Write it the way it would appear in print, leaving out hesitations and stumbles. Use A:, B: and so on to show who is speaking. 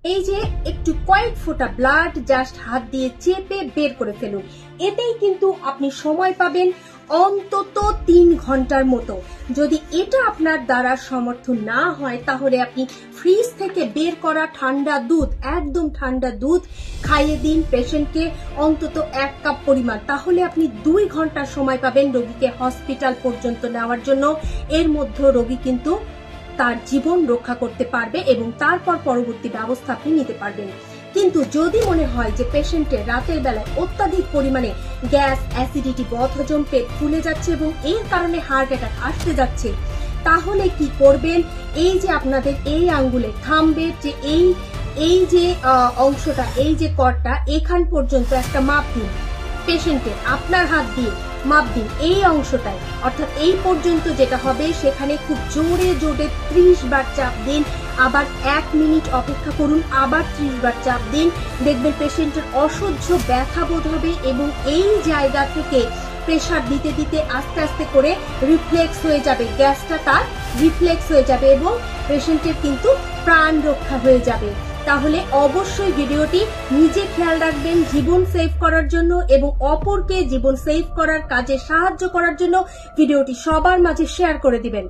A: এই যে একটু কয়েক ফোঁটা ব্লাড জাস্ট হাত দিয়ে চেপে বের করে ফেলুন। এতেই কিন্তু আপনি সময় পাবেন অন্তত 3 ঘন্টার মতো। যদি এটা আপনার দ্বারা সমর্থ না হয় তাহলে আপনি ফ্রিজ থেকে বের করা ঠান্ডা দুধ, একদম ঠান্ডা দুধ খাইয়ে দিন পেশেন্টকে অন্তত 1 কাপ পরিমাণ। তাহলে আপনি 2 ঘন্টা সময় পাবেন রোগীকে হসপিটাল পর্যন্ত নেওয়ার জন্য। এর মধ্যে রোগী কিন্তু তার জীবন রক্ষা করতে পারবে এবং তারপর পরবর্তী ব্যবস্থা আপনি নিতে পারবেন। কিন্তু যদি মনে হয় যে পেশেন্টের রাতের বেলায় অত্যাধিক পরিমাণে গ্যাস, অ্যাসিডিটি, বদহজম, পেট ফুলে যাচ্ছে এবং এর কারণে হার্ট অ্যাটাক আসতে যাচ্ছে, তাহলে কি করবেন? এই যে আপনাদের এই আঙ্গুলে থাম্বের যে এই যে অংশটা, এই যে কর্ডটা, এখান পর্যন্ত একটা মাপ দিন পেশেন্টের, আপনার হাত দিয়ে মাপ দিন এই অংশটায়, অর্থাৎ এই পর্যন্ত যেটা হবে সেখানে খুব জোরে জোরে 30 বার চাপ দিন। আবার 1 মিনিট অপেক্ষা করুন, আবার 30 বার চাপ দিন। দেখবেন পেশেন্টের অসহ্য ব্যথা বোধ হবে এবং এই জায়গা থেকে প্রেসার দিতে দিতে আস্তে আস্তে করে রিফ্লেক্স হয়ে যাবে, গ্যাসটা তার রিফ্লেক্স হয়ে যাবে এবং পেশেন্টের কিন্তু প্রাণ রক্ষা হয়ে যাবে। তাহলে অবশ্যই ভিডিওটি নিজে খেয়াল রাখবেন জীবন সেভ করার জন্য এবং অপরকে জীবন সেভ করার কাজে সাহায্য করার জন্য ভিডিওটি সবার মাঝে শেয়ার করে দিবেন।